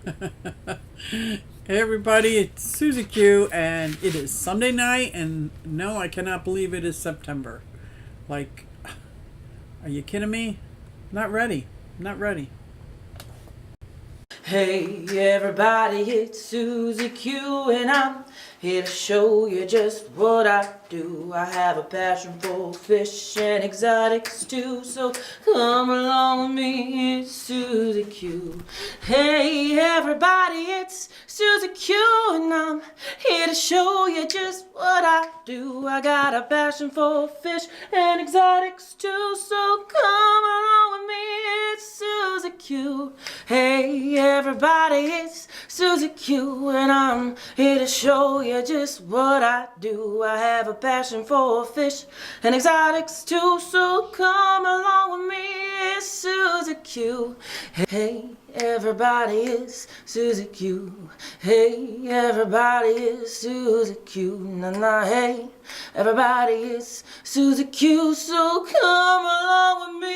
Hey everybody, it's Susie Q, and it is Sunday night, and no, I cannot believe it is September. Like, are you kidding me? Not ready. Not ready. Hey everybody, it's Susie Q and I'm here to show you just what I do. I have a passion for fish and exotics too, so come along with me, it's Susie Q. Hey everybody, it's Susie Q and I'm here to show you just what I do. I got a passion for fish and exotics too, so come along with me, it's Susie Q. Hey everybody, it's Susie Q and I'm here to show you just what I do. I have a passion for fish and exotics too, so come along with me, it's Susie Q. Hey everybody, it's Susie Q. Hey everybody, it's Susie Q. Nah, hey everybody, it's Susie Q, so come along with me.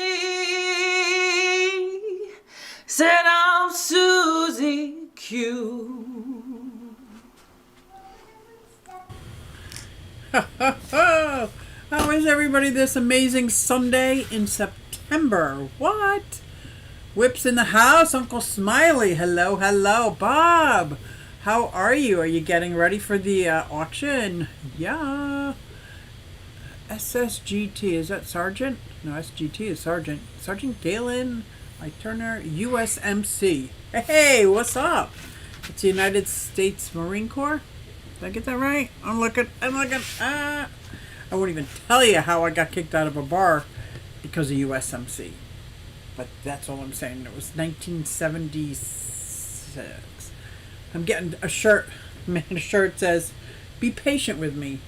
Said I'm Susie Q. How is everybody this amazing Sunday in September? What? Whip's in the house. Uncle Smiley. Hello, hello. Bob, how are you? Are you getting ready for the auction? Yeah. SSGT. Is that Sergeant? No, SGT is Sergeant. Sergeant Galen Turner, USMC. Hey, what's up? It's the United States Marine Corps. Did I get that right? I'm looking. I won't even tell you how I got kicked out of a bar because of USMC. But that's all I'm saying. It was 1976. I'm getting a shirt. Man, the shirt says, "Be patient with me.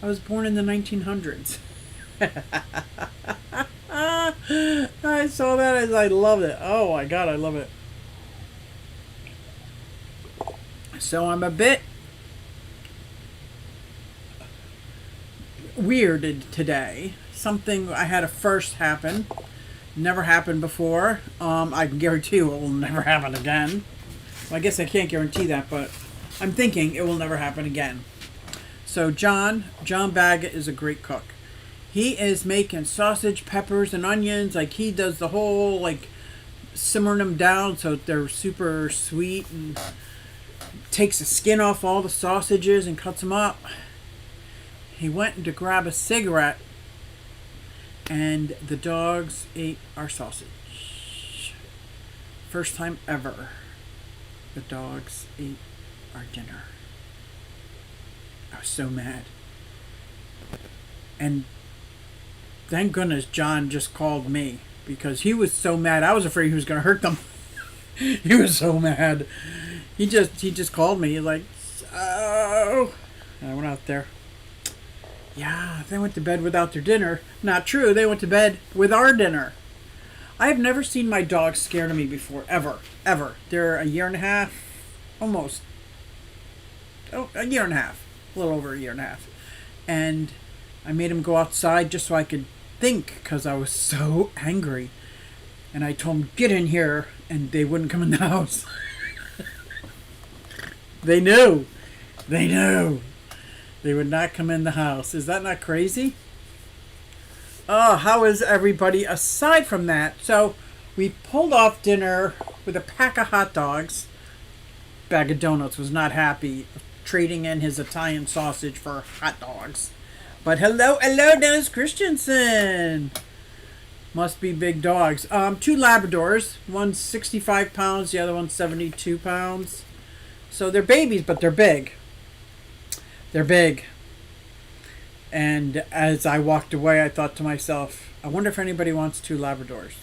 I was born in the 1900s." I saw that as I love it. Oh my god, I love it. So I'm a bit weirded today. Something I had a first happen. Never happened before. I can guarantee you it will never happen again. Well, I guess I can't guarantee that, but I'm thinking it will never happen again. So John Baggett is a great cook. He is making sausage, peppers, and onions. Like, he does the whole, like, simmering them down so they're super sweet, and takes the skin off all the sausages and cuts them up. He went to grab a cigarette, and the dogs ate our sausage. First time ever the dogs ate our dinner. I was so mad. And thank goodness John just called me, because he was so mad. I was afraid he was going to hurt them. He was so mad. He just called me like, "Oh." And I went out there. Yeah, they went to bed without their dinner. Not true. They went to bed with our dinner. I have never seen my dogs scared of me before. Ever. Ever. They're a year and a half. Almost. Oh, a year and a half. A little over a year and a half. And I made them go outside just so I could think, because I was so angry. And I told them, "Get in here," and they wouldn't come in the house. They knew. They knew. They would not come in the house. Is that not crazy? Oh, how is everybody aside from that? So we pulled off dinner with a pack of hot dogs. Bag of Donuts was not happy trading in his Italian sausage for hot dogs. But hello, Dennis Christensen. Must be big dogs. 2 Labradors. One's 65 pounds, the other one's 72 pounds. So they're babies, but they're big. They're big. And as I walked away, I thought to myself, I wonder if anybody wants 2 Labradors.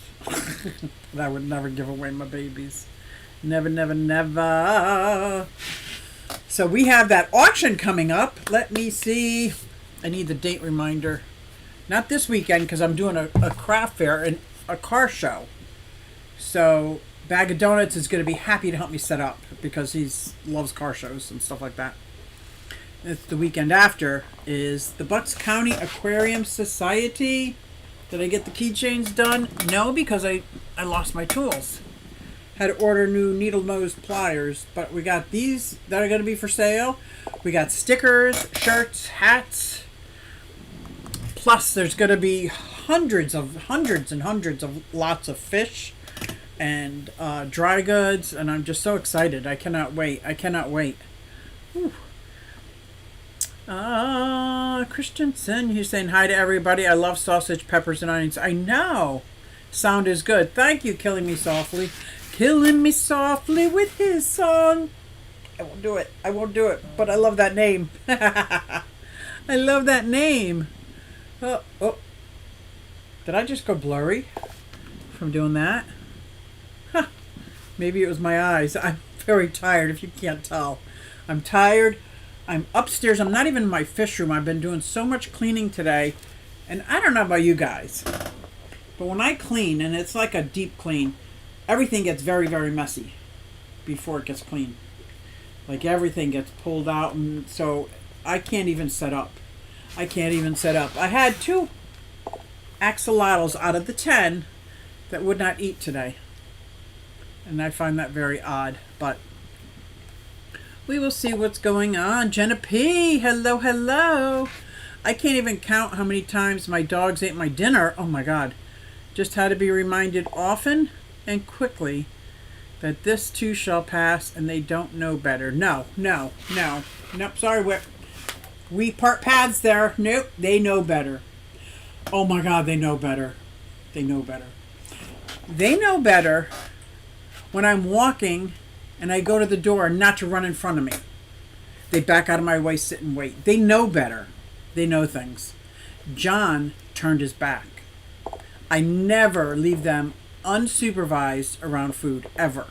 I would never give away my babies. Never, never, never. So we have that auction coming up. Let me see. I need the date reminder. Not this weekend, because I'm doing a craft fair and a car show. So Bag of Donuts is going to be happy to help me set up, because he loves car shows and stuff like that. It's the weekend after is the Bucks County Aquarium Society. Did I get the keychains done? No, because I lost my tools. Had to order new needle nose pliers, but we got these that are going to be for sale. We got stickers, shirts, hats. Plus, there's going to be hundreds and hundreds of lots of fish and dry goods, and I'm just so excited. I cannot wait. I cannot wait. Whew. Christensen, he's saying hi to everybody. I love sausage, peppers, and onions. I know. Sound is good. Thank you, Killing Me Softly. Killing me softly with his song. I won't do it. I won't do it. But I love that name. I love that name. Oh. Did I just go blurry from doing that? Huh. Maybe it was my eyes. I'm very tired if you can't tell. I'm tired. I'm upstairs. I'm not even in my fish room. I've been doing so much cleaning today. And I don't know about you guys, but when I clean, and it's like a deep clean, everything gets very, very messy before it gets clean. Like everything gets pulled out, and so I can't even set up. I had 2 axolotls out of the 10 that would not eat today. And I find that very odd, but we will see what's going on. Jenna P, hello, hello. I can't even count how many times my dogs ate my dinner. Oh my God. Just had to be reminded often and quickly that this too shall pass and they don't know better. No. Nope, sorry, Whip. We part paths there. Nope, they know better. Oh my God, they know better. They know better when I'm walking and I go to the door not to run in front of me. They back out of my way, sit and wait. They know better. They know things. John turned his back. I never leave them unsupervised around food. Ever.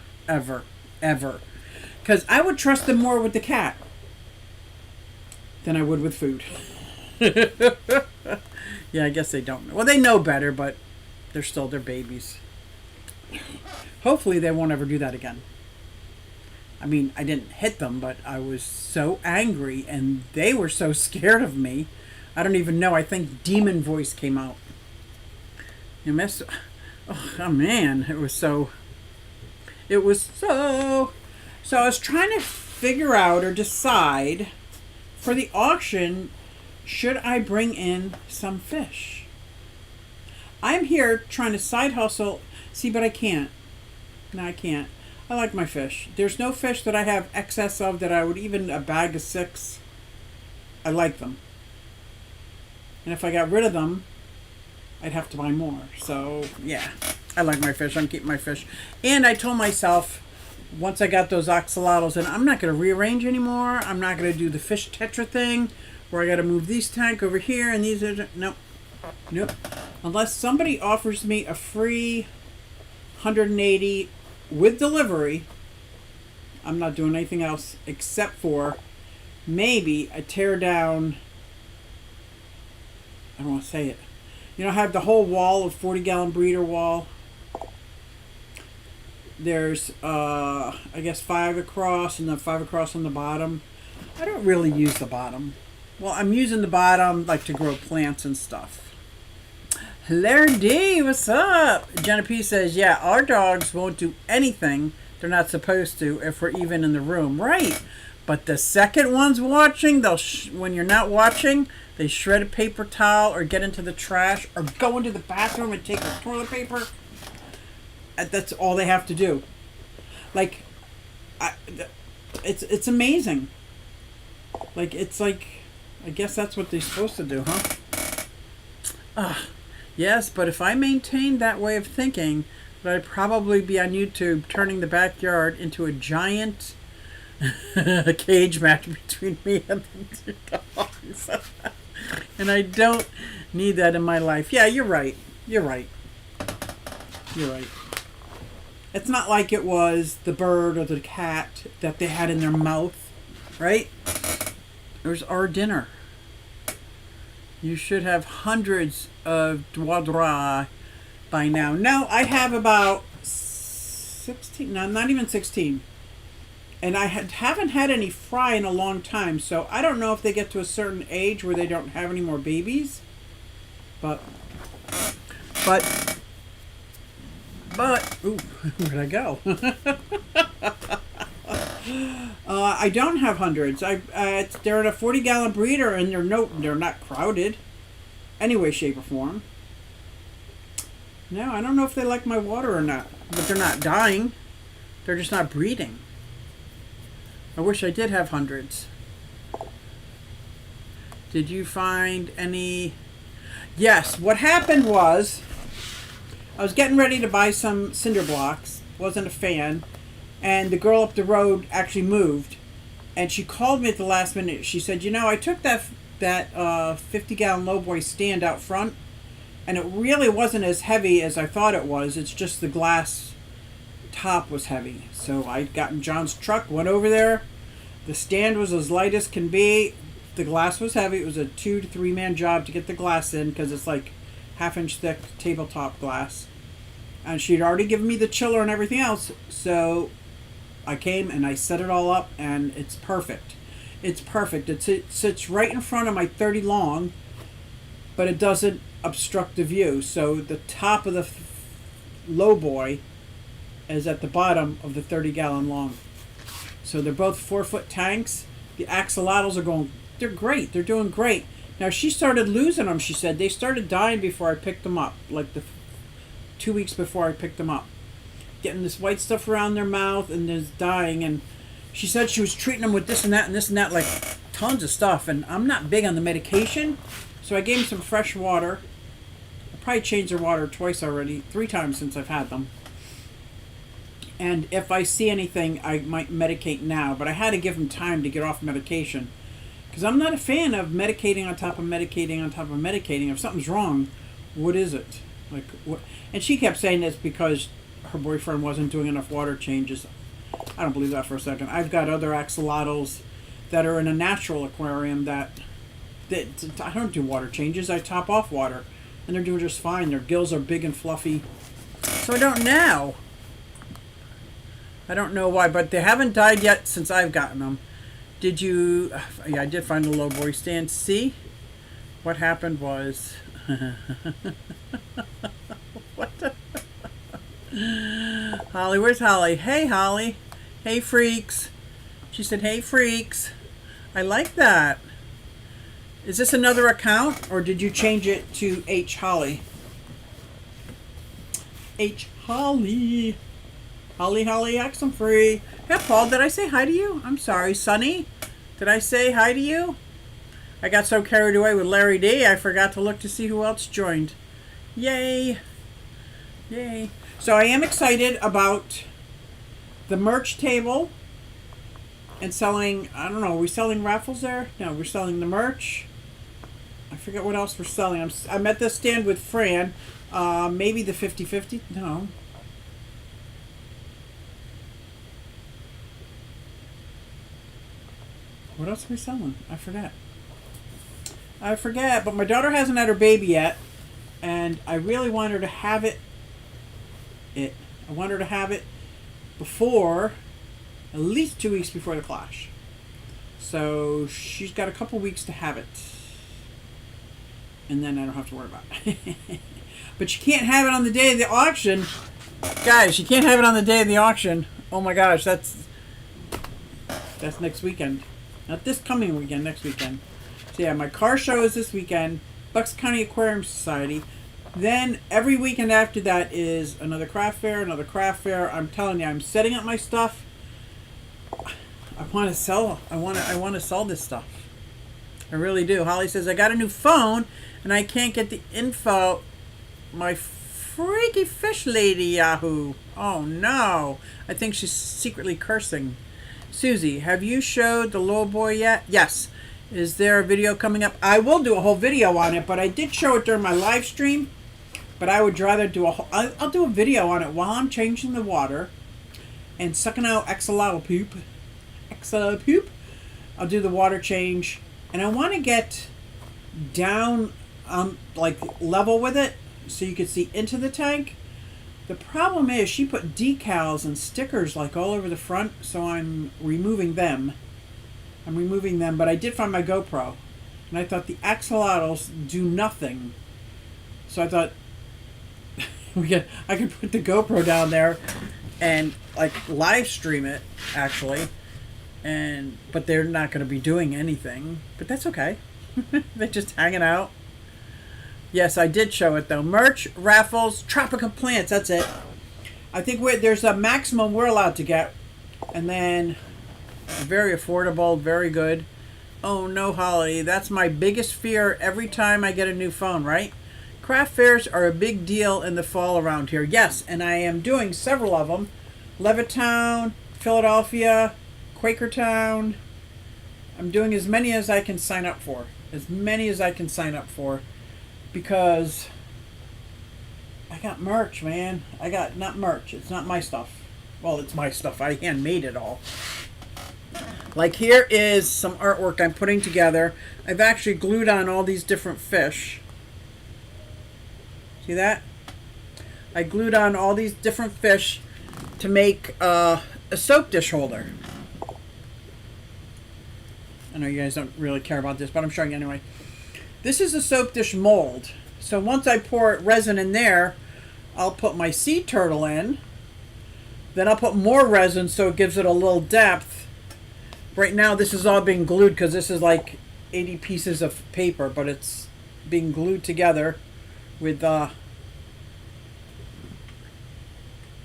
Because I would trust them more with the cat than I would with food. Yeah, I guess they don't know. Well, they know better, but they're babies. Hopefully they won't ever do that again. I mean, I didn't hit them, but I was so angry and they were so scared of me. I don't even know. I think demon voice came out. You missed. Oh man, it was so. So I was trying to figure out or decide for the auction, should I bring in some fish? I'm here trying to side hustle. See, but I can't. No, I can't. I like my fish. There's no fish that I have excess of that I would even a bag of 6. I like them. And if I got rid of them, I'd have to buy more. So, yeah. I like my fish. I'm keeping my fish. And I told myself, once I got those axolotls, and I'm not going to rearrange anymore. I'm not going to do the fish tetra thing where I got to move these tank over here and these are... Nope. Unless somebody offers me a free 180 with delivery, I'm not doing anything else except for maybe a tear down. I don't want to say it. I have the whole wall of 40-gallon breeder wall. There's, I guess 5 across and then 5 across on the bottom. I don't really use the bottom. Well, I'm using the bottom like to grow plants and stuff. Larry D, what's up? Jenna P says, yeah, our dogs won't do anything they're not supposed to if we're even in the room. Right. But the second one's watching, when you're not watching, they shred a paper towel or get into the trash or go into the bathroom and take the toilet paper. That's all they have to do. Like, it's amazing. Like, it's like, I guess that's what they're supposed to do, huh? Yes, but if I maintained that way of thinking, then I'd probably be on YouTube turning the backyard into a giant cage match between me and the 2 dogs. And I don't need that in my life. Yeah, you're right. It's not like it was the bird or the cat that they had in their mouth, right? There's our dinner. You should have hundreds of doigts by now. No, I have about 16. No, not even 16. And I haven't had any fry in a long time, so I don't know if they get to a certain age where they don't have any more babies. But But, ooh, where'd I go? I don't have hundreds. They're in a 40-gallon breeder, and they're not crowded, any way, shape, or form. No, I don't know if they like my water or not, but they're not dying. They're just not breeding. I wish I did have hundreds. Did you find any? Yes, what happened was I was getting ready to buy some cinder blocks. Wasn't a fan. And the girl up the road actually moved. And she called me at the last minute. She said, you know, I took that 50-gallon lowboy stand out front, and it really wasn't as heavy as I thought it was. It's just the glass top was heavy. So I got in John's truck, went over there. The stand was as light as can be. The glass was heavy. It was a 2 to 3 man job to get the glass in, because it's like half-inch thick tabletop glass. And she'd already given me the chiller and everything else. So I came and I set it all up, and it's perfect. It's perfect. It sits right in front of my 30 long, but it doesn't obstruct the view. So the top of the lowboy is at the bottom of the 30-gallon long. So they're both 4-foot tanks. The axolotls they're great. They're doing great. Now, she started losing them, she said. They started dying before I picked them up, like 2 weeks before I picked them up. Getting this white stuff around their mouth and just dying. And she said she was treating them with this and that and this and that, like tons of stuff. And I'm not big on the medication, so I gave them some fresh water. I probably changed their water twice already, 3 times since I've had them. And if I see anything, I might medicate now. But I had to give them time to get off medication, because I'm not a fan of medicating on top of medicating on top of medicating. If something's wrong, what is it? Like what? And she kept saying it's because her boyfriend wasn't doing enough water changes. I don't believe that for a second. I've got other axolotls that are in a natural aquarium that I don't do water changes. I top off water, and they're doing just fine. Their gills are big and fluffy. So I don't know. I don't know why, but they haven't died yet since I've gotten them. Did you? Yeah, I did find the lowboy stand. See? What happened was... What the... Holly, where's Holly? Hey, Holly. Hey, freaks. She said, hey, freaks. I like that. Is this another account, or did you change it to H. Holly? H. Holly. Holly, Axum free. Yeah, Paul, did I say hi to you? I'm sorry. Sonny, did I say hi to you? I got so carried away with Larry D, I forgot to look to see who else joined. Yay. Yay. So I am excited about the merch table and selling, I don't know, are we selling raffles there? No, we're selling the merch. I forget what else we're selling. I'm at this stand with Fran. Maybe the 50-50. No. What else are we selling? I forget, but my daughter hasn't had her baby yet, and I really want her to have it. I want her to have it before, at least 2 weeks before the Clash. So she's got a couple weeks to have it, and then I don't have to worry about it. But you can't have it on the day of the auction. Guys, you can't have it on the day of the auction. Oh my gosh, that's next weekend. Not this coming weekend, next weekend. So yeah, my car show is this weekend. Bucks County Aquarium Society. Then every weekend after that is another craft fair, I'm telling you, I'm setting up my stuff. I want to sell. I want to sell this stuff. I really do. Holly says, I got a new phone and I can't get the info. My freaky fish lady Yahoo. Oh no. I think she's secretly cursing. Susie, have you showed the lowboy yet? Yes. Is there a video coming up? I will do a whole video on it, but I did show it during my live stream. But I would rather do I'll do a video on it while I'm changing the water and sucking out axolotl poop. I'll do the water change, and I want to get down like level with it so you can see into the tank. The problem is she put decals and stickers like all over the front, so I'm removing them. But I did find my GoPro, and I thought the axolotls do nothing. So I thought, I can put the GoPro down there and like live stream it actually, but they're not going to be doing anything. But that's okay. They're just hanging out. Yes, I did show it though. Merch, raffles, tropical plants. That's it. I think there's a maximum we're allowed to get, and then very affordable, very good. Oh no, Holly, that's my biggest fear every time I get a new phone, right? Craft fairs are a big deal in the fall around here. Yes, and I am doing several of them. Levittown, Philadelphia, Quakertown. I'm doing as many as I can sign up for. As many as I can sign up for. Because I got merch, man. I got, not merch. It's not my stuff. Well, it's my stuff. I handmade it all. Like here is some artwork I'm putting together. I've actually glued on all these different fish. See that? I glued on all these different fish to make a soap dish holder. I know you guys don't really care about this, but I'm showing you anyway. This is a soap dish mold. So once I pour resin in there, I'll put my sea turtle in. Then I'll put more resin so it gives it a little depth. Right now this is all being glued because this is like 80 pieces of paper, but it's being glued together with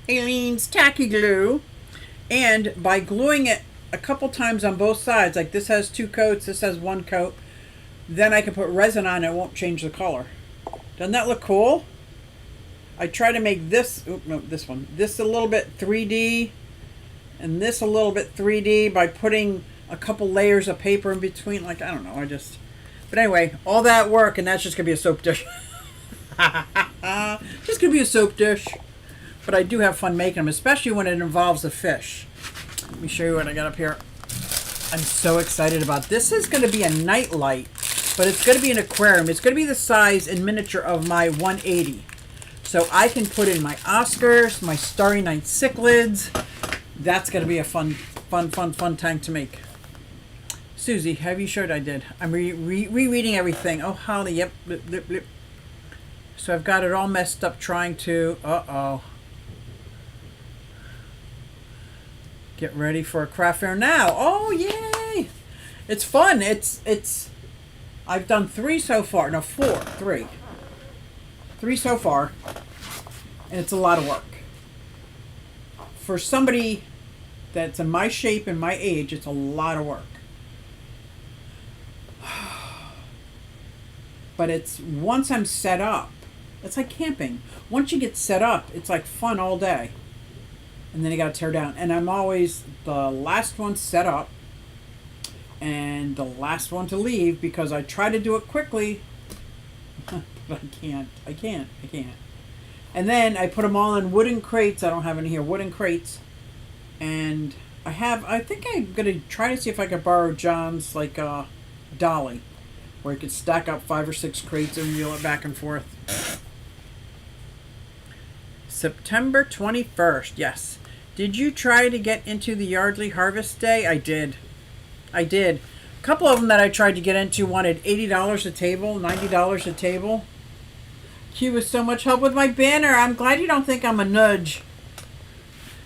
Aleene's tacky glue. And by gluing it a couple times on both sides, like this has 2 coats, this has 1 coat, then I can put resin on it won't change the color. Doesn't that look cool? I try to make this, this a little bit 3D and this a little bit 3D by putting a couple layers of paper in between. Like, I don't know, but anyway, all that work and that's just gonna be a soap dish. Just gonna be a soap dish. But I do have fun making them, especially when it involves a fish. Let me show you what I got up here. I'm so excited about this. This is going to be a night light, but it's going to be an aquarium. It's going to be the size in miniature of my 180. So I can put in my Oscars, my Starry Night cichlids. That's going to be a fun tank to make. Susie, have you showed I did? I'm rereading everything. Oh, Holly, yep. Blip, blip, blip. So I've got it all messed up trying to... Uh-oh. Get ready for a craft fair now. Oh, yay! It's fun. It's. I've done 3 so far. No, 4. 3. 3 so far. And it's a lot of work. For somebody that's in my shape and my age, it's a lot of work. But it's, once I'm set up, it's like camping. Once you get set up, it's like fun all day. And then you got to tear down. And I'm always the last one set up and the last one to leave because I try to do it quickly. But I can't. And then I put them all in wooden crates. I don't have any here. Wooden crates. And I think I'm going to try to see if I could borrow John's like dolly where you could stack up 5 or 6 crates and wheel it back and forth. September 21st, yes. Did you try to get into the Yardley Harvest Day? I did. A couple of them that I tried to get into wanted $80 a table, $90 a table. Q was so much help with my banner. I'm glad you don't think I'm a nudge.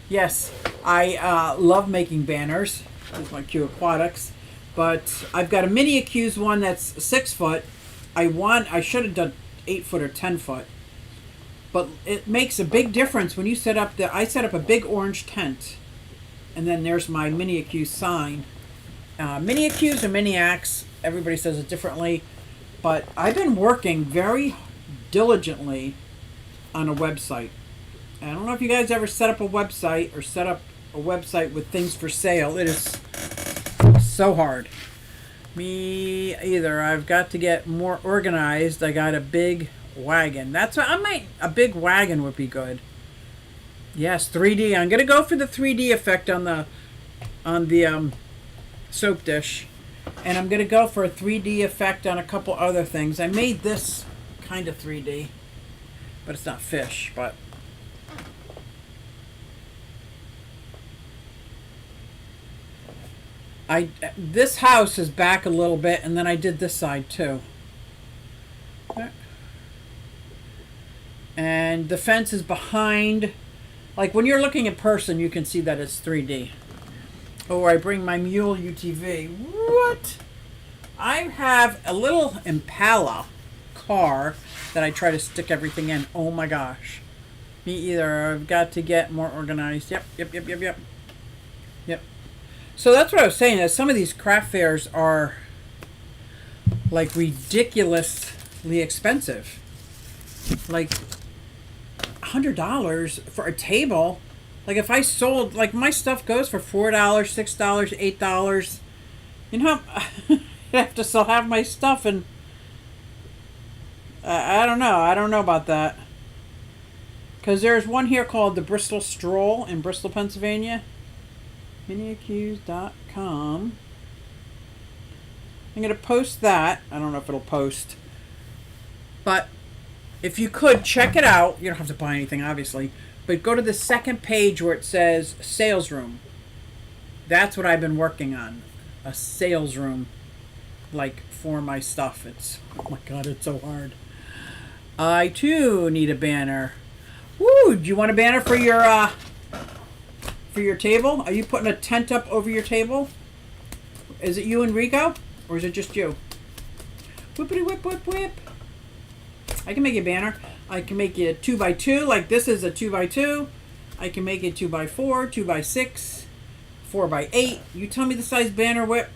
Yes, I love making banners. This is my Q Aquatics. But I've got a mini Accused one that's 6 foot. I should have done 8 foot or 10 foot. But it makes a big difference when you set up I set up a big orange tent. And then there's my mini Accused sign. Mini Accused or mini axe, everybody says it differently. But I've been working very diligently on a website. I don't know if you guys ever set up a website or set up a website with things for sale. It is so hard. Me either. I've got to get more organized. I got a big wagon. That's what a big wagon would be good. Yes, 3D. I'm gonna go for the 3D effect on the soap dish, and I'm gonna go for a 3D effect on a couple other things. I made this kind of 3D, but it's not fish. But this house is back a little bit, and then I did this side too. And the fence is behind. Like when you're looking in person, you can see that it's 3D. Oh, I bring my Mule UTV. What? I have a little Impala car that I try to stick everything in. Oh my gosh. Me either. I've got to get more organized. Yep. So that's what I was saying. Is some of these craft fairs are like ridiculously expensive. Like $100 for a table. Like if I sold, like my stuff goes for $4, $6, $8. You know, I have to still have my stuff, and I don't know. I don't know about that. Because there's one here called the Bristol Stroll in Bristol, Pennsylvania. Miniaccused.com. I'm going to post that. I don't know if it'll post. But if you could, check it out. You don't have to buy anything, obviously. But go to the second page where it says sales room. That's what I've been working on. A sales room. Like, for my stuff. It's, oh my God, it's so hard. I, too, need a banner. Woo! Do you want a banner for your table? Are you putting a tent up over your table? Is it you and Rico? Or is it just you? Whippity whip whip whip. I can make a banner. I can make it 2x2, like this is a 2x2. I can make it 2x4, 2x6, 4x8. You tell me the size banner, Whip.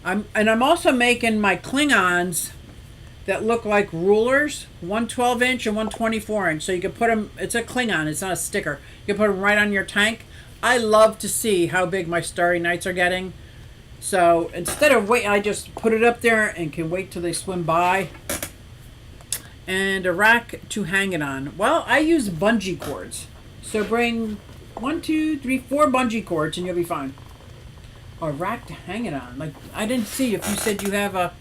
I'm also making my Klingons that look like rulers, one 12-inch and one 24-inch. So you can put them, it's a Klingon, it's not a sticker. You can put them right on your tank. I love to see how big my Starry Nights are getting. So instead of waiting, I just put it up there and can wait till they swim by. And a rack to hang it on. Well, I use bungee cords. So bring 1, 2, 3, 4 bungee cords and you'll be fine. A rack to hang it on. Like, I didn't see if you said you have a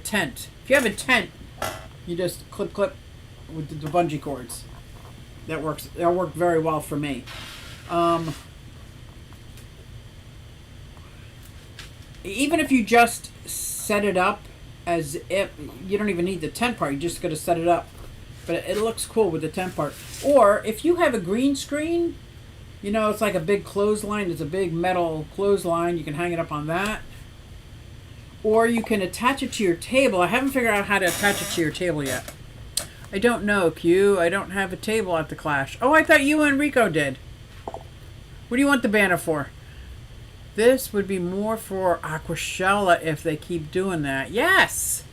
tent. If you have a tent, you just clip with the bungee cords. That works. That worked very well for me. Even if you just set it up as if you don't even need the tent part, you just got to set it up. But it looks cool with the tent part. Or if you have a green screen, you know, it's like a big clothesline. It's a big metal clothesline. You can hang it up on that. Or you can attach it to your table. I haven't figured out how to attach it to your table yet. I don't know, Q. I don't have a table at the Clash. Oh, I thought you and Rico did. What do you want the banner for? This would be more for Aquashella if they keep doing that. Yes!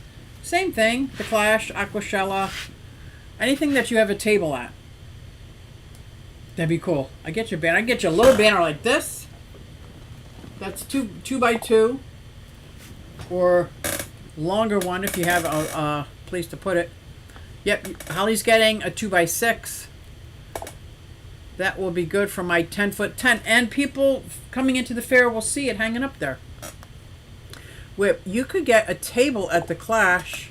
Same thing. The Clash, Aquashella. Anything that you have a table at. That'd be cool. I get your banner. I get you a little banner like this. That's 2x2. Or longer one if you have a place to put it. Yep, Holly's getting a 2x6. That will be good for my 10-foot tent. And people coming into the fair will see it hanging up there. Whip, you could get a table at the Clash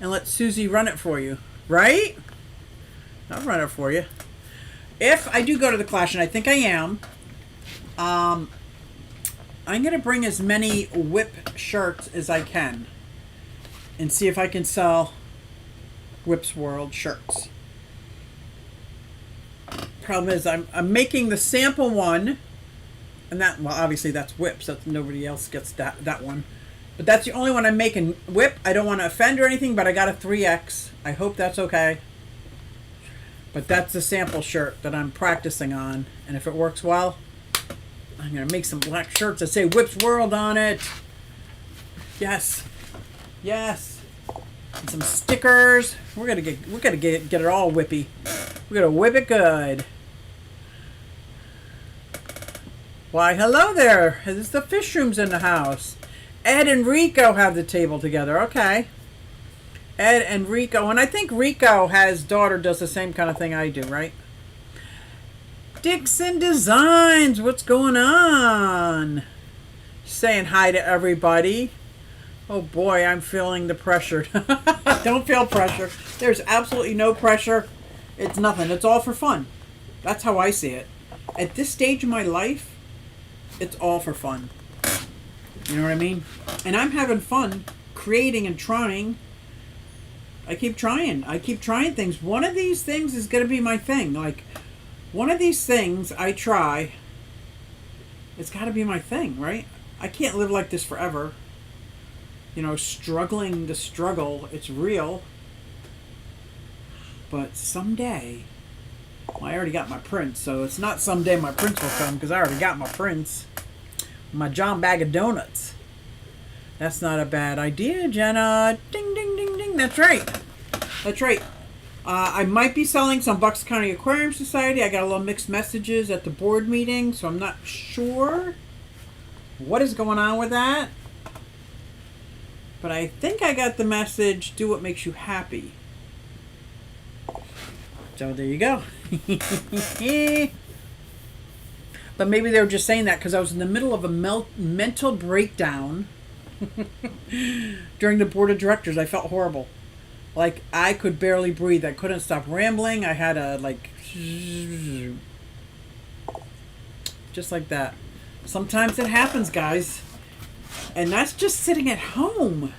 and let Susie run it for you. Right? I'll run it for you. If I do go to the Clash, and I think I am, I'm going to bring as many Whip shirts as I can. And see if I can sell Whip's World shirts. Problem is, I'm making the sample one, and that, well, obviously that's Whip's. That's nobody else gets that one. But that's the only one I'm making. Whip, I don't want to offend or anything, but I got a 3X. I hope that's okay. But that's the sample shirt that I'm practicing on, and if it works well, I'm gonna make some black shirts that say Whip's World on it. Yes, yes. And some stickers. We're gonna get it all whippy. We're gonna whip it good. Why, hello there. There's the fish rooms in the house. Ed and Rico have the table together. Okay. Ed and Rico, and I think Rico has daughter does the same kind of thing I do, right? Dixon Designs, what's going on? Saying hi to everybody. Oh boy, I'm feeling the pressure. Don't feel pressure. There's absolutely no pressure. It's nothing. It's all for fun. That's how I see it. At this stage of my life, it's all for fun. You know what I mean? And I'm having fun creating and trying. I keep trying. I keep trying things. One of these things is going to be my thing. Like, one of these things I try, it's got to be my thing, right? I can't live like this forever. You know, struggling the struggle. It's real. But someday, well, I already got my prince, so it's not someday my prince will come, because I already got my prince. My John Bag of Donuts. That's not a bad idea, Jenna. Ding, ding, ding, ding. That's right. That's right. I might be selling some Bucks County Aquarium Society. I got a little mixed messages at the board meeting, so I'm not sure what is going on with that. But I think I got the message, do what makes you happy. So there you go. But maybe they were just saying that because I was in the middle of a mental breakdown during the board of directors. I felt horrible. Like, I could barely breathe. I couldn't stop rambling. I had a, like, just like that. Sometimes it happens, guys. And that's just sitting at home.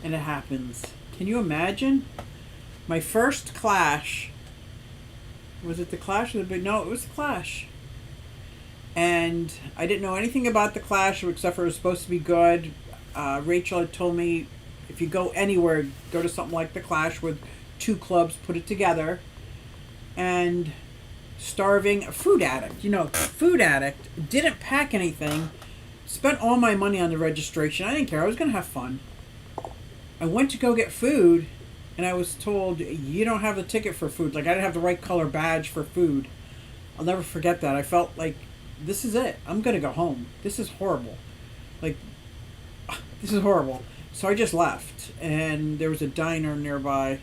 And it happens. Can you imagine? My first Clash. Was it the Clash or the Big? No, it was the Clash. And I didn't know anything about the Clash except for it was supposed to be good. Rachel had told me if you go anywhere, go to something like the Clash with 2 clubs, put it together. And starving, food addict. You know, food addict. Didn't pack anything. Spent all my money on the registration. I didn't care. I was going to have fun. I went to go get food, and I was told, you don't have the ticket for food. Like, I didn't have the right color badge for food. I'll never forget that. I felt like, this is it. I'm going to go home. This is horrible. Like, this is horrible. So I just left, and there was a diner nearby.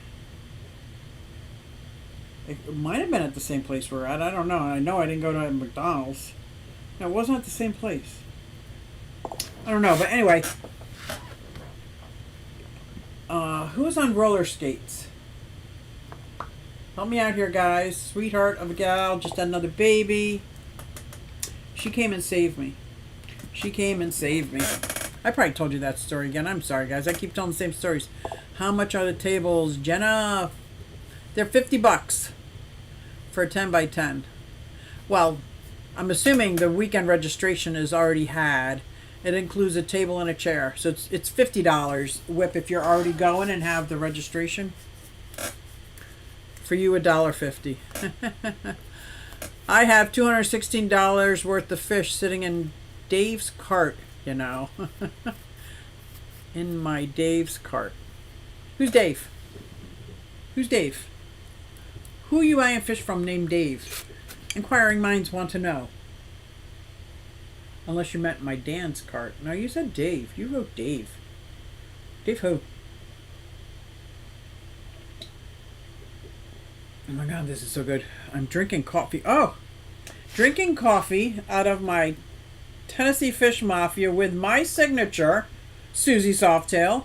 It might have been at the same place we're at. I don't know. I know I didn't go to McDonald's. No, it wasn't at the same place. I don't know. But anyway, who was on roller skates? Help me out here, guys. Sweetheart of a gal, just had another baby. She came and saved me. She came and saved me. I probably told you that story again. I'm sorry, guys. I keep telling the same stories. How much are the tables, Jenna? They're $50 for a 10 by 10. Well, I'm assuming the weekend registration is already had. It includes a table and a chair. So it's $50. Whip if you're already going and have the registration. For you, $1.50. I have $216 worth of fish sitting in Dave's cart, you know. In my Dave's cart. Who's Dave? Who's Dave? Who are you buying fish from named Dave? Inquiring minds want to know. Unless you meant my Dan's cart. No, you said Dave. You wrote Dave. Dave who? Oh my god, this is so good. I'm drinking coffee. Oh! Drinking coffee out of my Tennessee Fish Mafia with my signature, Susie Softail.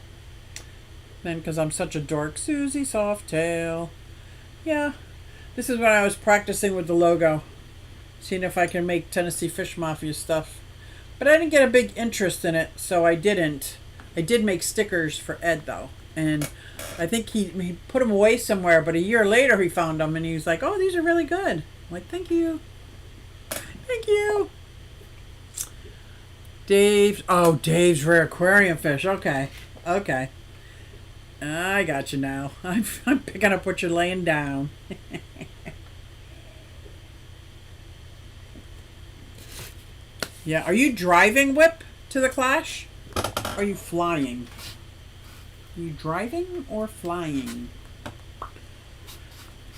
Then, because I'm such a dork, Susie Softail. Yeah. This is when I was practicing with the logo. Seeing if I can make Tennessee Fish Mafia stuff. But I didn't get a big interest in it, so I didn't. I did make stickers for Ed, though. And I think he put them away somewhere, but a year later he found them, and he was like, oh, these are really good. I'm like, thank you. Thank you. Dave's rare aquarium fish. Okay. Okay. I got you now. I'm picking up what you're laying down. Yeah, are you driving, Whip, to the Clash? Or are you flying? Are you driving or flying?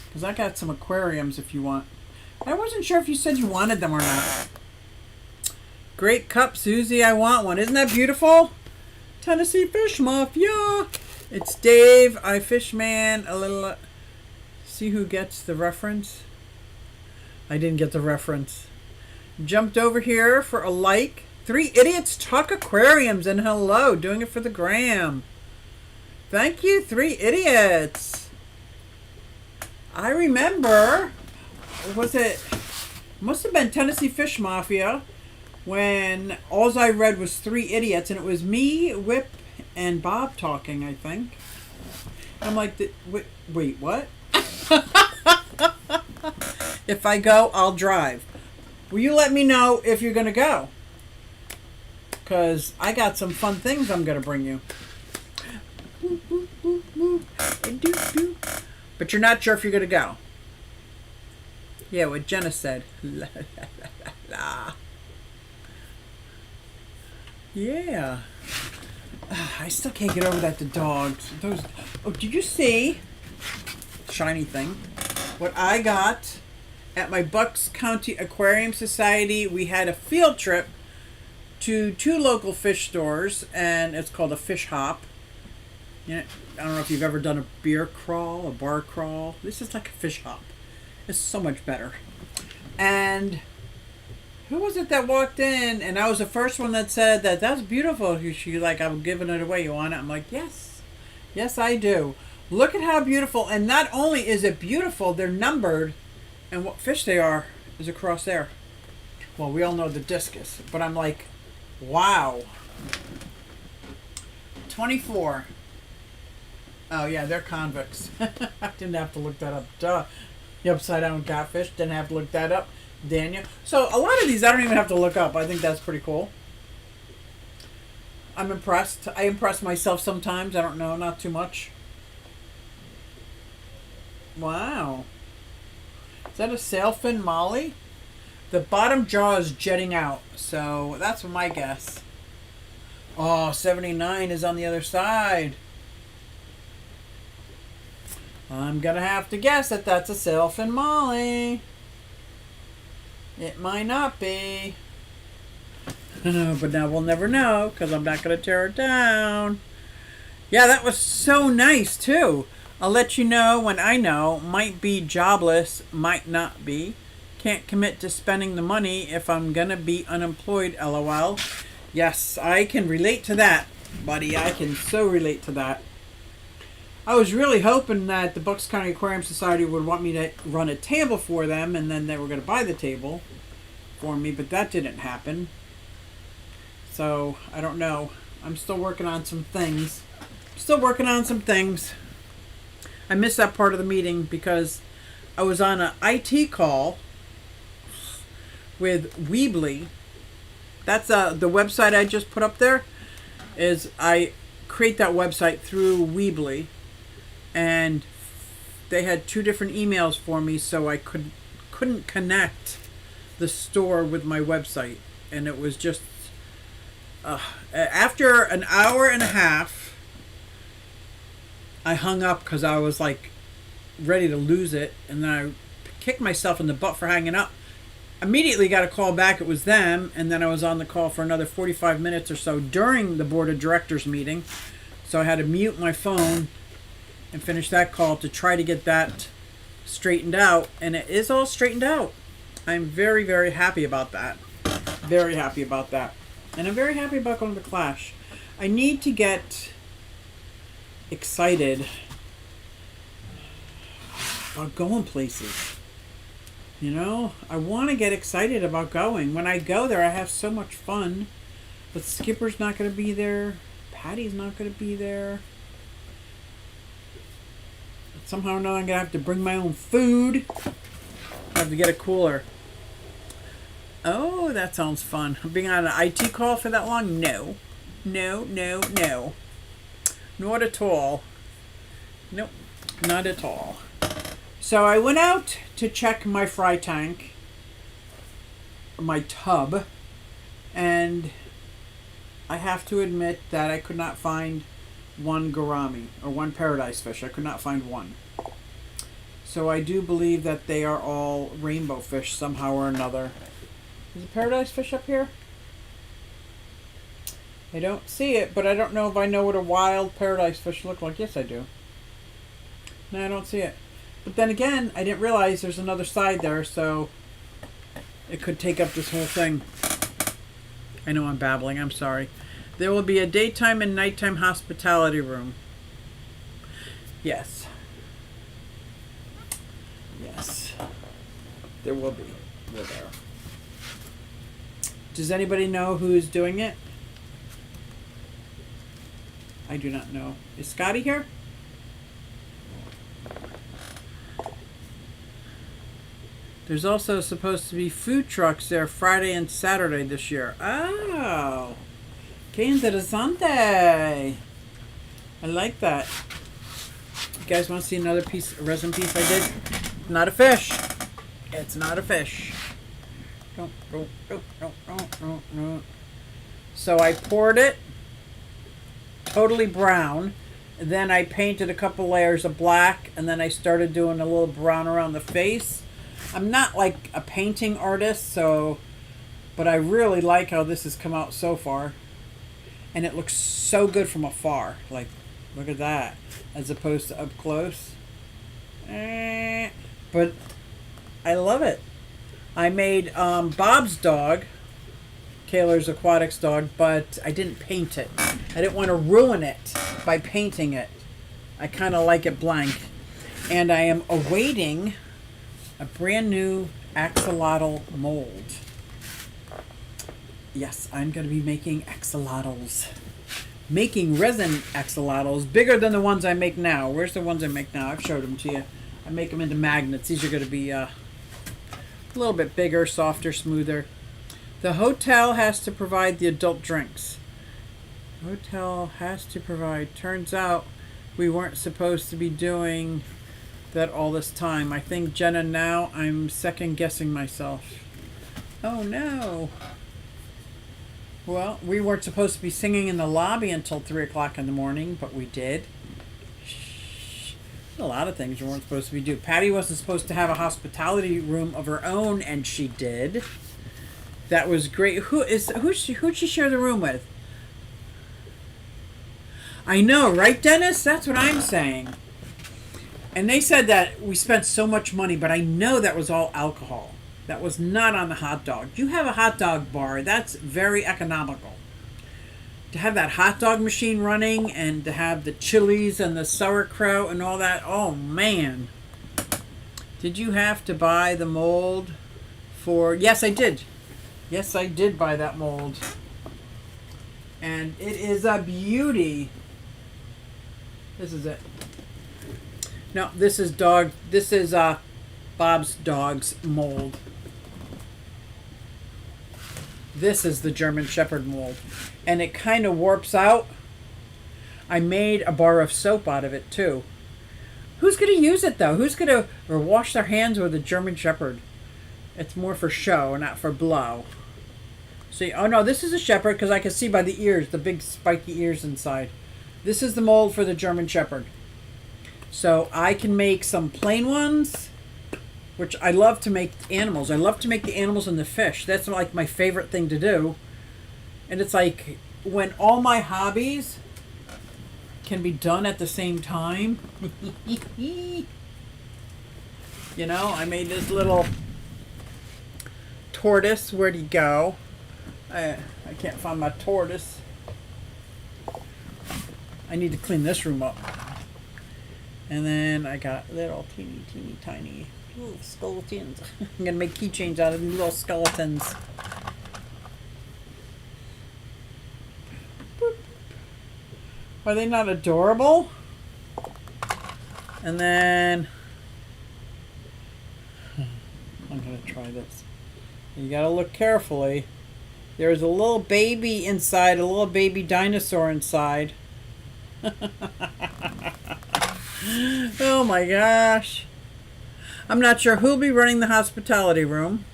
Because I got some aquariums if you want. I wasn't sure if you said you wanted them or not. Great cup, Susie. I want one. Isn't that beautiful? Tennessee Fish Mafia. It's Dave. I Fishman. A little. See who gets the reference? I didn't get the reference. Jumped over here for a like. 3 Idiots Talk Aquariums and hello. Doing it for the gram. Thank you, 3 Idiots. I remember. Was it? Must have been Tennessee Fish Mafia. when all I read was Three Idiots, and it was me, Whip, and Bob talking, I think. I'm like, wait, what? If I go, I'll drive. Will you let me know if you're going to go? Because I got some fun things I'm going to bring you. But you're not sure if you're going to go. Yeah, what Jenna said. La, la, la, la. Yeah. I still can't get over that, the dogs. Those. Oh, did you see? Shiny thing. What I got at my Bucks County Aquarium Society. We had a field trip to 2 local fish stores, and it's called a fish hop. Yeah, I don't know if you've ever done a beer crawl, a bar crawl. This is like a fish hop. It's so much better. And who was it that walked in? And I was the first one that said that's beautiful. She like, I'm giving it away. You want it? I'm like, yes. Yes, I do. Look at how beautiful. And not only is it beautiful, they're numbered. And what fish they are is across there. Well, we all know the discus. But I'm like, wow. 24. Oh, yeah, they're convicts. I didn't have to look that up. Duh. The upside down catfish. Didn't have to look that up. Daniel. So a lot of these I don't even have to look up. I think that's pretty cool. I'm impressed. I impress myself sometimes. I don't know. Not too much. Wow. Is that a sailfin molly? The bottom jaw is jetting out. So that's my guess. Oh, 79 is on the other side. I'm going to have to guess that that's a sailfin molly. It might not be. But now we'll never know because I'm not going to tear it down. Yeah, that was so nice too. I'll let you know when I know. Might be jobless, might not be. Can't commit to spending the money if I'm going to be unemployed, LOL. Yes, I can relate to that, buddy. I can so relate to that. I was really hoping that the Bucks County Aquarium Society would want me to run a table for them, and then they were going to buy the table for me, but that didn't happen. So, I don't know. I'm still working on some things. I missed that part of the meeting because I was on an IT call with Weebly. That's the website I just put up there. Is I create that website through Weebly. And they had 2 different emails for me, so I couldn't connect the store with my website. And it was just after an hour and a half, I hung up because I was like ready to lose it, and then I kicked myself in the butt for hanging up. Immediately got a call back. It was them, and then I was on the call for another 45 minutes or so during the board of directors meeting. So I had to mute my phone and finish that call to try to get that straightened out. And it is all straightened out. I'm very, very happy about that. Very happy about that. And I'm very happy about going to the Clash. I need to get excited about going places. You know, I want to get excited about going. When I go there, I have so much fun. But Skipper's not going to be there. Patty's not going to be there. Somehow or another, I'm going to have to bring my own food. I have to get a cooler. Oh, that sounds fun. Being on an IT call for that long? No. No, no, no. Not at all. Nope, not at all. So I went out to check my fry tank, my tub, and I have to admit that I could not find one gourami or one paradise fish. I could not find one. So I do believe that they are all rainbow fish somehow or another. Is a paradise fish up here? I don't see it, but I don't know if I know what a wild paradise fish look like. Yes, I do. No, I don't see it. But then again, I didn't realize there's another side there, so it could take up this whole thing. I know I'm babbling. I'm sorry. There will be a daytime and nighttime hospitality room. Yes. Yes. There will be. We're there. Does anybody know who's doing it? I do not know. Is Scotty here? There's also supposed to be food trucks there Friday and Saturday this year. Oh, que interesante. I like that. You guys want to see another resin piece I did? Not a fish. It's not a fish. No. So I poured it totally brown. Then I painted a couple layers of black, and then I started doing a little brown around the face. I'm not like a painting artist, but I really like how this has come out so far. And it looks so good from afar. Like, look at that. As opposed to up close. But I love it. I made Bob's dog, Kaler's Aquatics dog, but I didn't paint it. I didn't want to ruin it by painting it. I kind of like it blank. And I am awaiting a brand new axolotl mold. Yes, I'm going to be making axolotls. Making resin axolotls bigger than the ones I make now. Where's the ones I make now? I've showed them to you. I make them into magnets. These are going to be a little bit bigger, softer, smoother. The hotel has to provide the adult drinks. Hotel has to provide. Turns out we weren't supposed to be doing that all this time. I think, Jenna, now I'm second guessing myself. Oh no. Well, we weren't supposed to be singing in the lobby until 3 o'clock in the morning, but we did. A lot of things we weren't supposed to be doing. Patty wasn't supposed to have a hospitality room of her own, and she did. That was great. Who'd she share the room with? I know, right, Dennis? That's what I'm saying. And they said that we spent so much money, but I know that was all alcohol. That was not on the hot dog. You have a hot dog bar, that's very economical. To have that hot dog machine running and to have the chilies and the sauerkraut and all that, oh man. Did you have to buy the mold for... Yes, I did. Yes, I did buy that mold. And it is a beauty. This is it. No, this is Bob's dog's mold. This is the German Shepherd mold. And it kind of warps out. I made a bar of soap out of it too. Who's going to use it though? Who's going to wash their hands with a German Shepherd? It's more for show, not for blow. See, oh no, this is a Shepherd because I can see by the ears, the big spiky ears inside. This is the mold for the German Shepherd. So I can make some plain ones, which I love to make animals. I love to make the animals and the fish. That's like my favorite thing to do. And it's like when all my hobbies can be done at the same time. You know, I made this little tortoise. Where'd he go? I can't find my tortoise. I need to clean this room up. And then I got little teeny tiny little skeletons. I'm going to make keychains out of little skeletons. Boop. Are they not adorable? And then I'm going to try this. You got to look carefully. There's a little baby inside, a little baby dinosaur inside. Oh my gosh. I'm not sure who'll be running the hospitality room.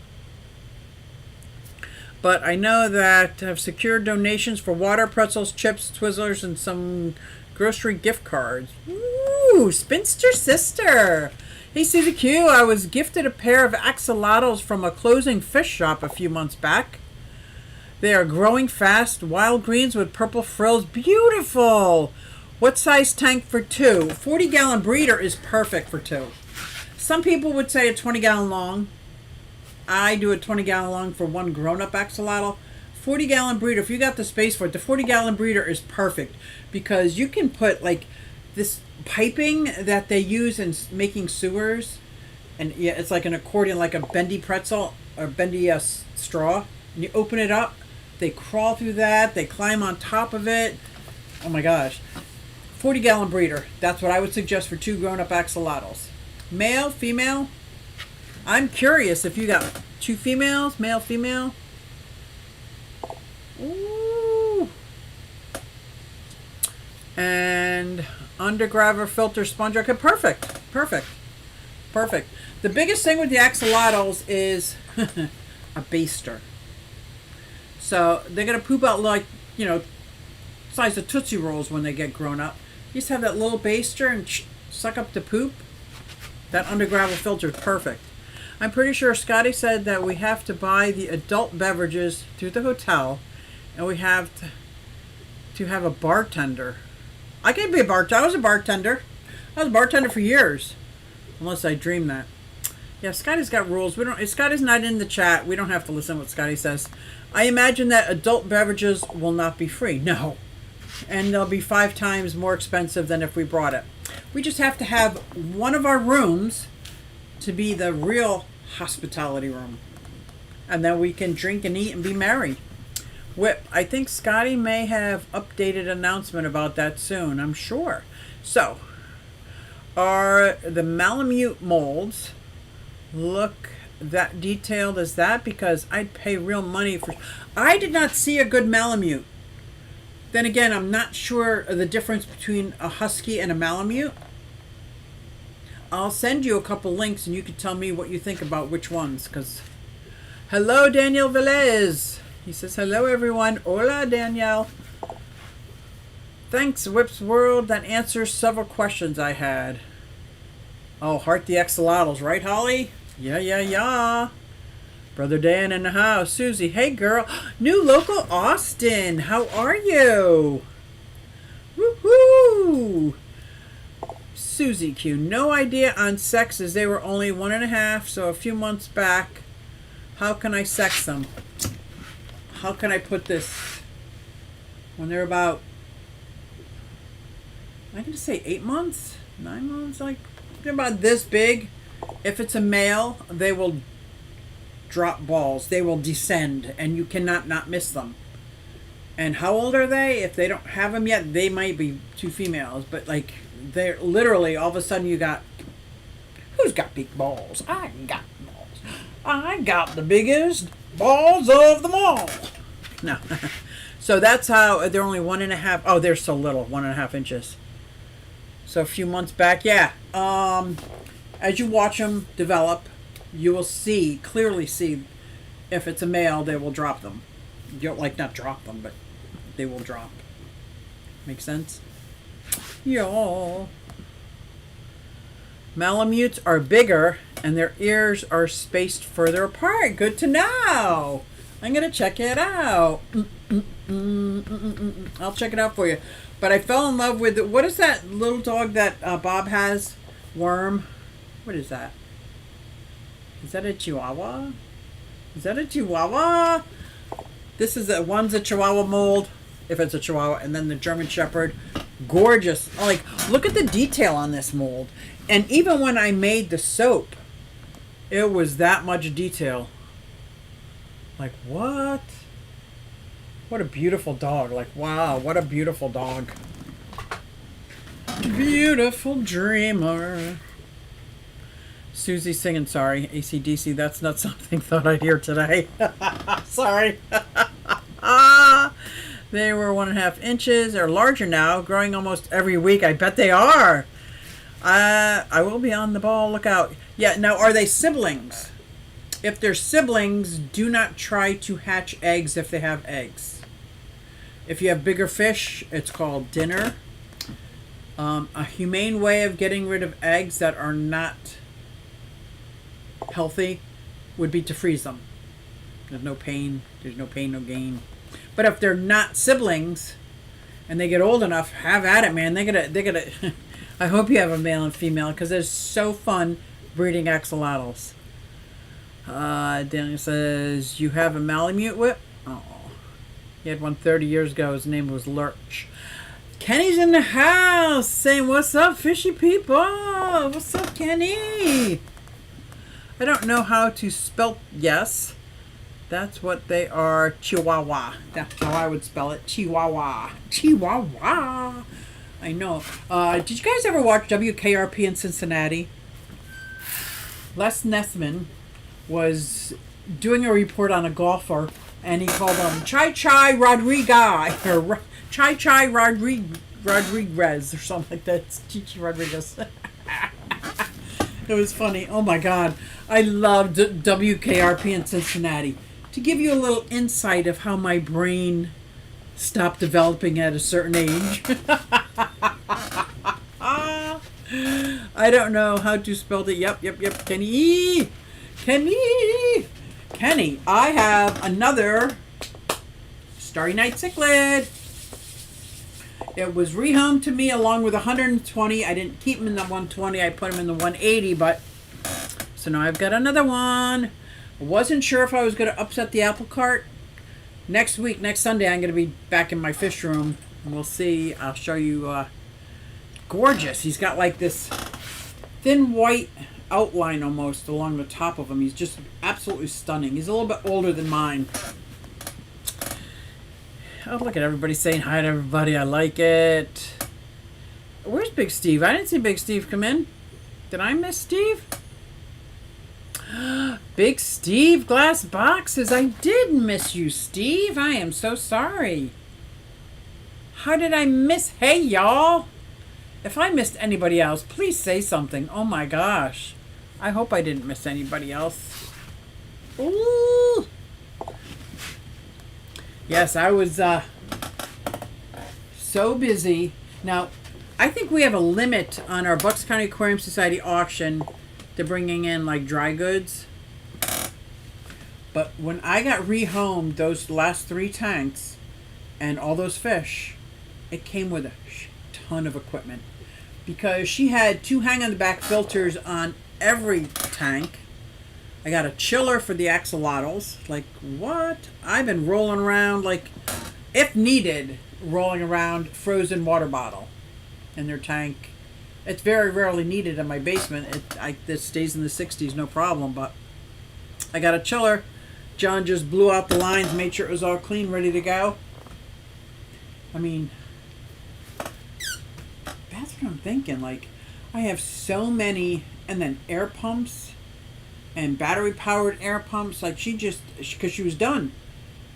But I know that I've secured donations for water, pretzels, chips, Twizzlers, and some grocery gift cards. Ooh, spinster sister. Hey Susie Q, I was gifted a pair of axolotls from a closing fish shop a few months back. They are growing fast, wild greens with purple frills. Beautiful! What size tank for two? 40-gallon breeder is perfect for two. Some people would say a 20-gallon long. I do a 20-gallon long for one grown-up axolotl. 40-gallon breeder, if you got the space for it, the 40-gallon breeder is perfect because you can put like this piping that they use in making sewers, and yeah, it's like an accordion, like a bendy pretzel or bendy straw. And you open it up, they crawl through that, they climb on top of it. Oh my gosh. 40-gallon breeder. That's what I would suggest for 2 grown-up axolotls. Male, female? I'm curious if you got 2 females, male, female. Ooh. And undergraver filter sponge. Okay, perfect. Perfect. Perfect. The biggest thing with the axolotls is a baster. So they're going to poop out like, size of Tootsie Rolls when they get grown up. You just have that little baster and suck up the poop. That undergravel filter is perfect. I'm pretty sure Scotty said that we have to buy the adult beverages through the hotel, and we have to have a bartender. I can be a bartender. I was a bartender. I was a bartender for years, unless I dreamed that. Yeah, Scotty's got rules. If Scotty's not in the chat, we don't have to listen to what Scotty says. I imagine that adult beverages will not be free. No. And they'll be 5 times more expensive than if we brought it. We just have to have one of our rooms to be the real hospitality room. And then we can drink and eat and be merry. Whip, I think Scotty may have updated announcement about that soon, I'm sure. So, are the Malamute molds look that detailed as that? Because I'd pay real money for... I did not see a good Malamute. Then again, I'm not sure of the difference between a Husky and a Malamute. I'll send you a couple links and you can tell me what you think about which ones. Because, hello, Daniel Velez. He says, hello, everyone. Hola, Danielle. Thanks, Whip's World. That answers several questions I had. Oh, Heart the Axolotls, right, Holly? Yeah. Brother Dan in the house. Susie, hey, girl. New local Austin. How are you? Woohoo! Susie Q. No idea on sexes. They were only 1.5, so a few months back. How can I sex them? How can I put this? When they're about, I'm going to say 8 months? 9 months? Like, they're about this big. If it's a male, they will drop balls. They will descend, and you cannot not miss them. And how old are they? If they don't have them yet, they might be 2 females. But, like, they're literally, all of a sudden you got, who's got big balls? I got balls. I got the biggest balls of them all. No. So that's how, they're only 1.5, oh, they're so little, 1.5 inches. So a few months back, yeah. As you watch them develop, you will clearly see if it's a male, they will drop them. You'll, like, not drop them, but they will drop. Make sense? Yeah. Malamutes are bigger and their ears are spaced further apart. Good to know. I'm going to check it out. I'll check it out for you. But I fell in love with, what is that little dog that Bob has? Worm. What is that? Is that a Chihuahua? Is that a Chihuahua? This is one's a Chihuahua mold, if it's a Chihuahua, and then the German Shepherd. Gorgeous. Like, look at the detail on this mold. And even when I made the soap, it was that much detail. Like, what? What a beautiful dog. Like, wow, what a beautiful dog. Beautiful dreamer. Susie singing, sorry, AC/DC, that's not something thought I'd hear today. Sorry. They were 1.5 inches. They're larger now, growing almost every week. I bet they are. I will be on the ball. Look out. Yeah, now, are they siblings? If they're siblings, do not try to hatch eggs if they have eggs. If you have bigger fish, it's called dinner. A humane way of getting rid of eggs that are not healthy would be to freeze them. There's no pain. There's no pain, no gain. But if they're not siblings and they get old enough, have at it, man. They're gonna. I hope you have a male and female because it's so fun breeding axolotls. Daniel says you have a Malamute Whip. Oh, he had one 30 years ago. His name was Lurch. Kenny's in the house saying, "What's up, fishy people? What's up, Kenny?" I don't know how to spell yes. That's what they are. Chihuahua. That's how I would spell it. Chihuahua. Chihuahua. I know. Did you guys ever watch WKRP in Cincinnati? Les Nessman was doing a report on a golfer, and he called him Chai Chai Rodriguez, or Chai Chai Rodriguez, or something like that. It's Chichi Rodriguez. It was funny. Oh my God. I loved WKRP in Cincinnati. To give you a little insight of how my brain stopped developing at a certain age. I don't know how to spell it. Yep. Kenny. I have another Starry Night Cichlid. It was rehomed to me along with 120. I didn't keep him in the 120. I put him in the 180, but so now I've got another one. I wasn't sure if I was going to upset the apple cart. Next Sunday, I'm going to be back in my fish room, and we'll see. I'll show you. Gorgeous. He's got like this thin white outline almost along the top of him. He's just absolutely stunning. He's a little bit older than mine. Oh, look at everybody saying hi to everybody. I like it. Where's Big Steve? I didn't see Big Steve come in. Did I miss Steve? Big Steve Glass Boxes. I did miss you, Steve. I am so sorry. How did I miss? Hey, y'all. If I missed anybody else, please say something. Oh my gosh. I hope I didn't miss anybody else. Ooh. Yes, I was so busy. Now, I think we have a limit on our Bucks County Aquarium Society auction to bringing in like dry goods. But when I got rehomed those last 3 tanks and all those fish, it came with a ton of equipment. Because she had 2 hang-on-the-back filters on every tank. I got a chiller for the axolotls. Like, what? I've been rolling around, like, if needed, rolling around frozen water bottle in their tank. It's very rarely needed in my basement. This stays in the 60s, no problem. But I got a chiller. John just blew out the lines, made sure it was all clean, ready to go. I mean, that's what I'm thinking. Like, I have so many, and then air pumps and battery powered air pumps. Like, because she was done.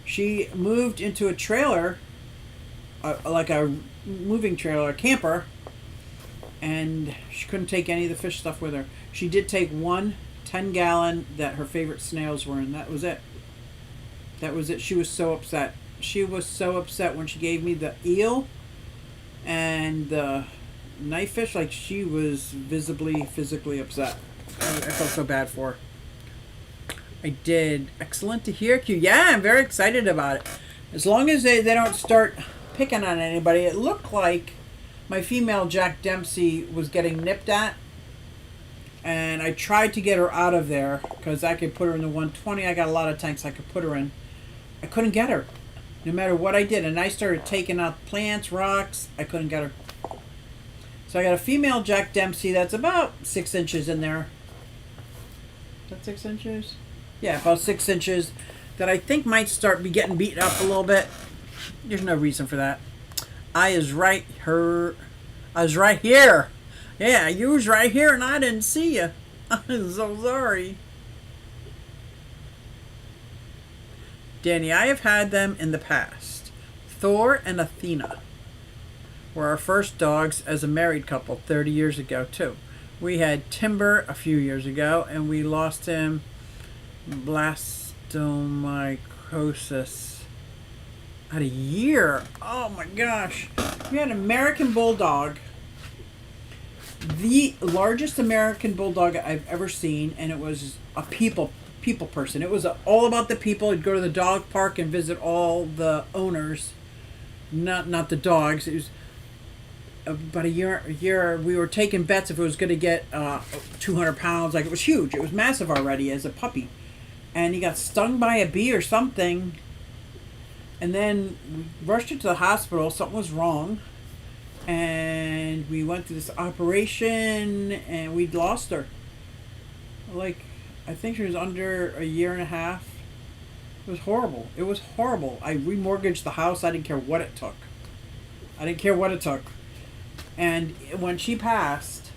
She moved into a trailer, like a moving trailer, a camper, and she couldn't take any of the fish stuff with her. She did take 1 10-gallon that her favorite snails were in. That was it. She was so upset. She was so upset when she gave me the eel and the knife fish. Like, she was physically upset. I felt so bad for her. I did. Excellent to hear, Q. Yeah, I'm very excited about it. As long as they don't start picking on anybody. It looked like my female Jack Dempsey was getting nipped at. And I tried to get her out of there because I could put her in the 120. I got a lot of tanks I could put her in. I couldn't get her. No matter what I did. And I started taking out plants, rocks. I couldn't get her. So I got a female Jack Dempsey that's about 6 inches in there. Is that 6 inches? Yeah, about 6 inches. That I think might start getting beaten up a little bit. There's no reason for that. I was right here. Yeah, you was right here and I didn't see you. I'm so sorry. Danny, I have had them in the past. Thor and Athena were our first dogs as a married couple 30 years ago, too. We had Timber a few years ago, and we lost him blastomycosis at a year. Oh my gosh. We had an American Bulldog, the largest American Bulldog I've ever seen, and it was a people person. It was all about the people. You'd go to the dog park and visit all the owners, not the dogs. It was about a year. We were taking bets if it was going to get 200 pounds. Like, it was huge. It was massive already as a puppy. And he got stung by a bee or something. And then we rushed it to the hospital. Something was wrong. And we went through this operation and we'd lost her. Like, I think she was under a year and a half. It was horrible. It was horrible. I remortgaged the house. I didn't care what it took. I didn't care what it took. And when she passed,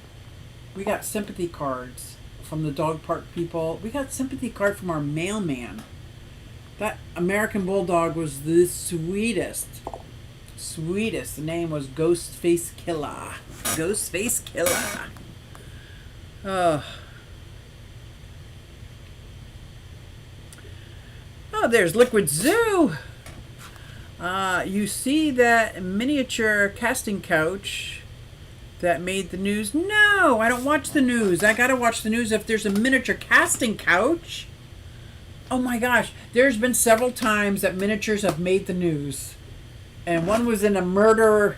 we got sympathy cards from the dog park people. We got sympathy card from our mailman. That American Bulldog was the sweetest. Sweetest. The name was Ghostface Killer. Ghostface Killer. Oh, there's Liquid Zoo. You see that miniature casting couch that made the news? No, I don't watch the news. I gotta watch the news if there's a miniature casting couch. Oh my gosh, there's been several times that miniatures have made the news. And one was in a murder,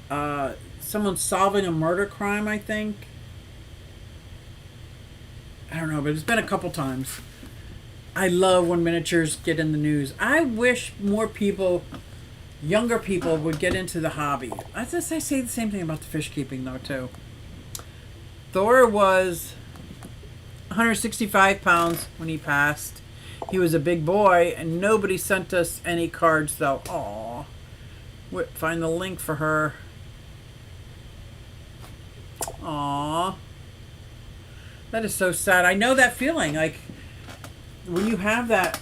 someone solving a murder crime, I think. I don't know, but it's been a couple times. I love when miniatures get in the news. I wish more people, younger people, would get into the hobby. I say the same thing about the fish keeping, though, too. Thor was 165 pounds when he passed. He was a big boy, and nobody sent us any cards, though. Aww. Find the link for her. Aww. That is so sad. I know that feeling. Like, when you have that,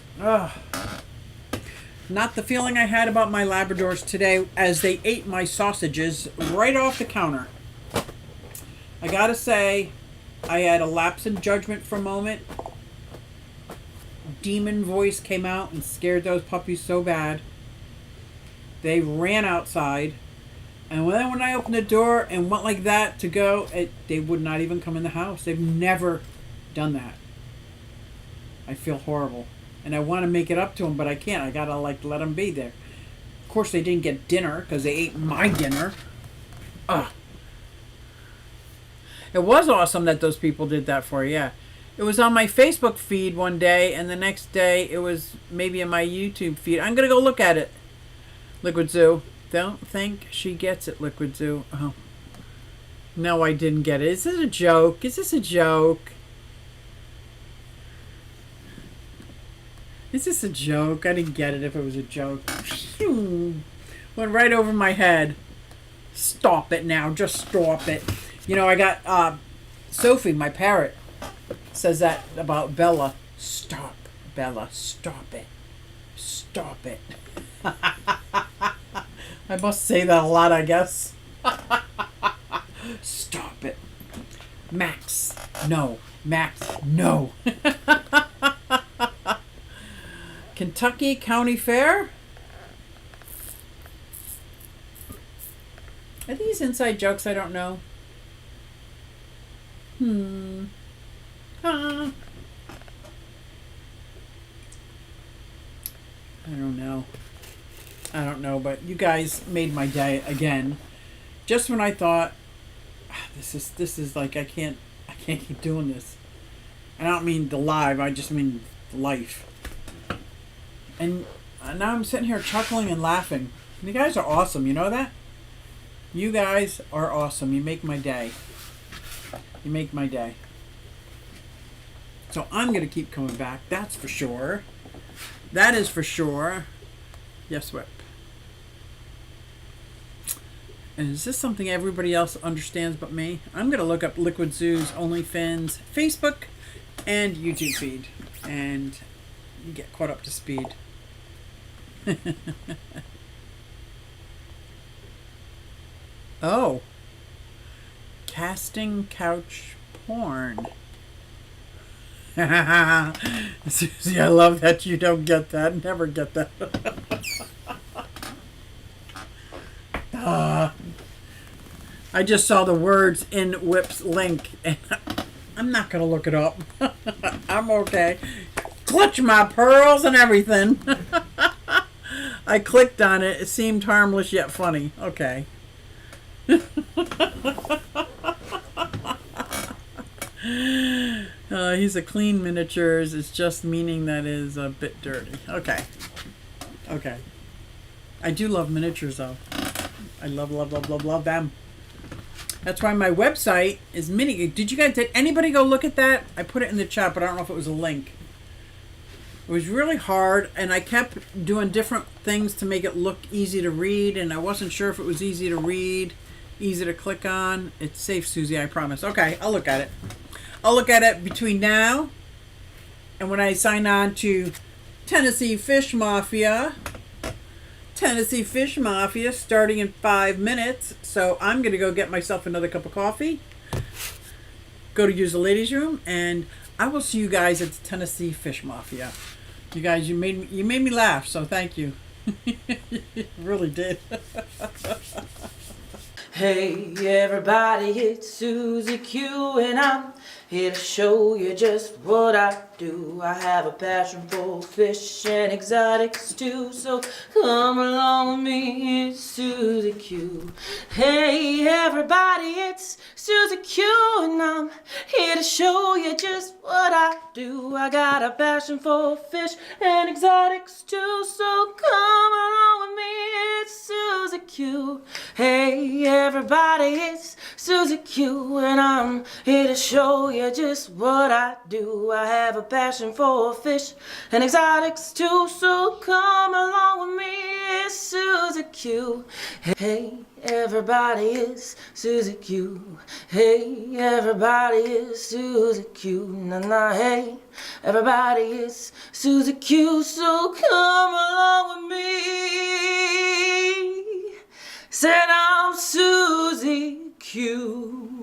not the feeling I had about my Labradors today as they ate my sausages right off the counter. I gotta say, I had a lapse in judgment for a moment. Demon voice came out and scared those puppies so bad. They ran outside. And then when I opened the door and went like that to go, they would not even come in the house. They've never done that. I feel horrible. And I want to make it up to them, but I can't. I gotta let them be there. Of course, they didn't get dinner because they ate my dinner. Ugh. It was awesome that those people did that for you, yeah. It was on my Facebook feed one day, and the next day it was maybe in my YouTube feed. I'm going to go look at it. Liquid Zoo. Don't think she gets it, Liquid Zoo. Oh. No, I didn't get it. Is this a joke? Is this a joke? Is this a joke? I didn't get it if it was a joke. Went right over my head. Stop it now. Just stop it. You know, I got Sophie, my parrot, says that about Bella. Stop, Bella. Stop it. Stop it. I must say that a lot, I guess. Stop it. Max. No. Max. No. Kentucky County Fair? Are these inside jokes? I don't know. I don't know. I don't know, but you guys made my day again. Just when I thought, this is like I can't keep doing this. And I don't mean the live, I just mean life. And now I'm sitting here chuckling and laughing. You guys are awesome, you know that? You guys are awesome. You make my day. You make my day. So I'm going to keep coming back. That's for sure. That is for sure. Yes, Whip. And is this something everybody else understands but me? I'm going to look up Liquid Zoo's OnlyFans Facebook and YouTube feed and get caught up to speed. Oh. Casting couch porn. Susie, I love that you don't get that. Never get that. I just saw the words in Whip's link, and I'm not going to look it up. I'm okay. Clutch my pearls and everything. I clicked on it. It seemed harmless yet funny. Okay. He's a clean miniatures. It's just meaning that is a bit dirty. Okay. Okay. I do love miniatures, though. I love them. That's why my website is did anybody go look at that? I put it in the chat, but I don't know if it was a link. It was really hard, and I kept doing different things to make it look easy to read, and I wasn't sure if it was easy to read, easy to click on. It's safe, Susie, I promise. Okay, I'll look at it. I'll look at it between now and when I sign on to Tennessee Fish Mafia. Tennessee Fish Mafia starting in 5 minutes. So I'm going to go get myself another cup of coffee, go to use the ladies' room, and I will see you guys at the Tennessee Fish Mafia. You guys, you made me laugh, so thank you. You really did. Hey everybody, it's Susie Q and I'm here to show you just what I do. I have a passion for fish and exotic stew, so come along with me, it's Susie Q. Hey everybody, it's Susie Q and I'm here to show you just what I do. I got a passion for fish and exotic stew, so come along with me, it's Susie Q. Hey everybody, it's Susie Q and I'm here to show you just what I do. I have a passion for fish and exotics too, so come along with me, it's Susie Q. Hey everybody, it's Susie Q. Hey everybody, it's Susie Q. Na na, hey everybody, it's Susie Q, so come along with me. Said I'm Susie Q.